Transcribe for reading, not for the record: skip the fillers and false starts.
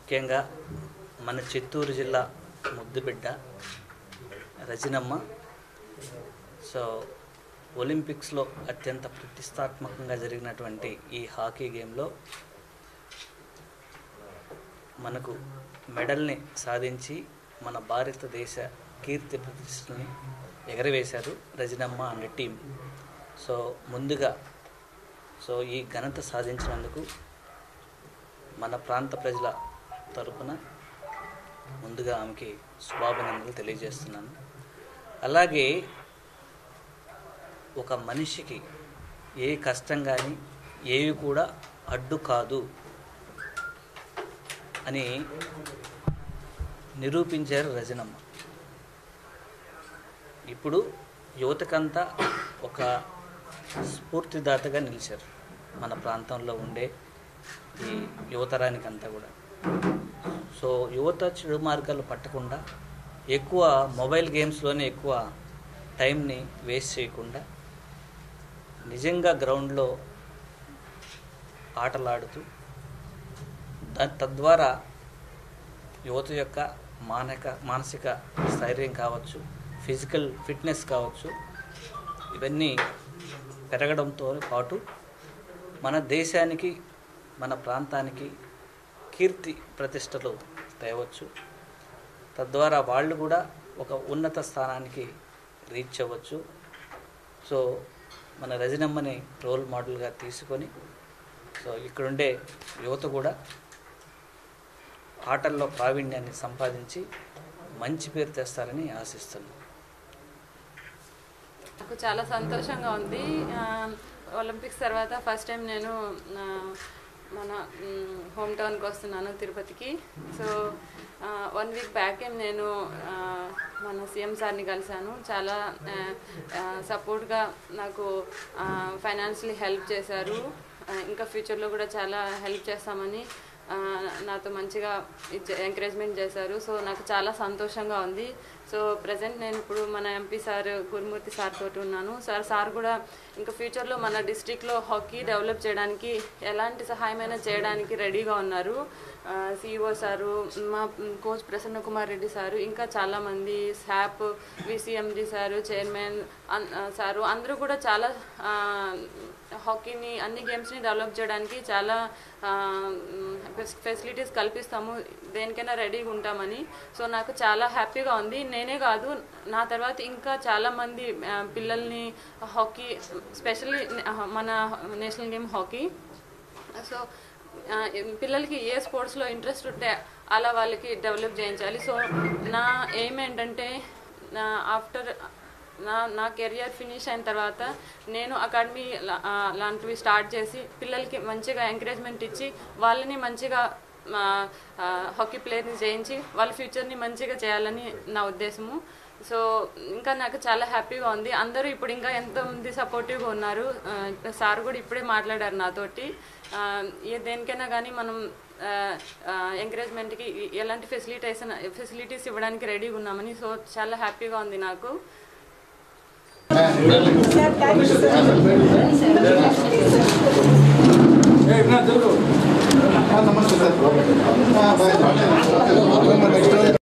ముఖ్యంగా మన చిత్తూరు జిల్లా ముద్దుబిడ్డ రజనమ్మ సో ఒలింపిక్స్లో అత్యంత ప్రతిష్టాత్మకంగా జరిగినటువంటి ఈ హాకీ గేమ్లో మనకు మెడల్ని సాధించి మన భారతదేశ కీర్తి ప్రతిష్టని ఎగరవేశారు రజనమ్మ అండ్ టీం. సో ముందుగా ఈ ఘనత సాధించినందుకు మన ప్రాంత ప్రజల తరపున ముందుగా ఆమెకి శుభాభినందనలు తెలియజేస్తున్నాను. అలాగే ఒక మనిషికి ఏ కష్టం కానీ ఏవి కూడా అడ్డు కాదు అని నిరూపించారు రజనమ్మ. ఇప్పుడు యువతకంతా ఒక స్ఫూర్తిదాతగా నిలిచారు. మన ప్రాంతంలో ఉండే ఈ యువతరానికంతా కూడా. సో యువత చెడు మార్గాలు పట్టకుండా ఎక్కువ మొబైల్ గేమ్స్లోనే ఎక్కువ టైంని వేస్ట్ చేయకుండా నిజంగా గ్రౌండ్లో ఆటలాడుతూ తద్వారా యువత యొక్క మానసిక స్థైర్యం కావచ్చు, ఫిజికల్ ఫిట్నెస్ కావచ్చు, ఇవన్నీ పెరగడంతో పాటు మన దేశానికి మన ప్రాంతానికి కీర్తి ప్రతిష్టలు తేవచ్చు. తద్వారా వాళ్ళు కూడా ఒక ఉన్నత స్థానానికి రీచ్ అవ్వచ్చు. సో మన రజనమ్మని రోల్ మోడల్గా తీసుకొని సో ఇక్కడుండే యువత కూడా ఆటల్లో ప్రావీణ్యాన్ని సంపాదించి మంచి పేరు తెస్తారని ఆశిస్తున్నాను. నాకు చాలా సంతోషంగా ఉంది. ఒలింపిక్స్ తర్వాత ఫస్ట్ టైం నేను మన హోమ్ టౌన్కి వస్తున్నాను, తిరుపతికి. సో 1 వీక్ బ్యాక్ నేను మన సీఎం సార్ని కలిశాను. చాలా సపోర్ట్గా నాకు ఫైనాన్షియలీ హెల్ప్ చేశారు. ఇంకా ఫ్యూచర్లో కూడా చాలా హెల్ప్ చేస్తామని నాతో మంచిగా ఎంకరేజ్మెంట్ చేశారు. సో నాకు చాలా సంతోషంగా ఉంది. సో ప్రజెంట్ నేను ఇప్పుడు మన ఎంపీ సార్ గురుమూర్తి సార్ తోటి ఉన్నాను. సార్ కూడా ఇంకా ఫ్యూచర్లో మన డిస్ట్రిక్ట్లో హాకీ డెవలప్ చేయడానికి ఎలాంటి సహాయమైనా చేయడానికి రెడీగా ఉన్నారు. సిఇఓ సారు, మా కోచ్ ప్రసన్న కుమార్ రెడ్డి సారు, ఇంకా చాలామంది శాప్ విసిఎండి సారు, చైర్మన్ సారు అందరూ కూడా చాలా హాకీని అన్ని గేమ్స్ని డెవలప్ చేయడానికి చాలా ఫెసిలిటీస్ కల్పిస్తాము, దేనికైనా రెడీగా ఉంటామని. సో నాకు చాలా హ్యాపీగా ఉంది. నేనే కాదు, నా తర్వాత ఇంకా చాలామంది పిల్లల్ని హాకీ, స్పెషల్లీ మన నేషనల్ గేమ్ హాకీ, సో పిల్లలకి ఏ స్పోర్ట్స్లో ఇంట్రెస్ట్ ఉంటే అలా వాళ్ళకి డెవలప్ చేయించాలి. సో నా ఎయిమ్ ఏంటంటే ఆఫ్టర్ నా కెరియర్ ఫినిష్ అయిన తర్వాత నేను అకాడమీ లాంటివి స్టార్ట్ చేసి పిల్లలకి మంచిగా ఎంకరేజ్మెంట్ ఇచ్చి వాళ్ళని మంచిగా హాకీ ప్లేయర్ని చేయించి వాళ్ళ ఫ్యూచర్ని మంచిగా చేయాలని నా ఉద్దేశము. సో ఇంకా నాకు చాలా హ్యాపీగా ఉంది. అందరూ ఇప్పుడు ఇంకా ఎంతోమంది సపోర్టివ్గా ఉన్నారు. సార్ కూడా ఇప్పుడే మాట్లాడారు నాతోటి. దేనికైనా కానీ మనం ఎంకరేజ్మెంట్కి ఎలాంటి ఫెసిలిటీస్ ఇవ్వడానికి రెడీగా ఉన్నామని. సో చాలా హ్యాపీగా ఉంది నాకు. నమస్తే సార్.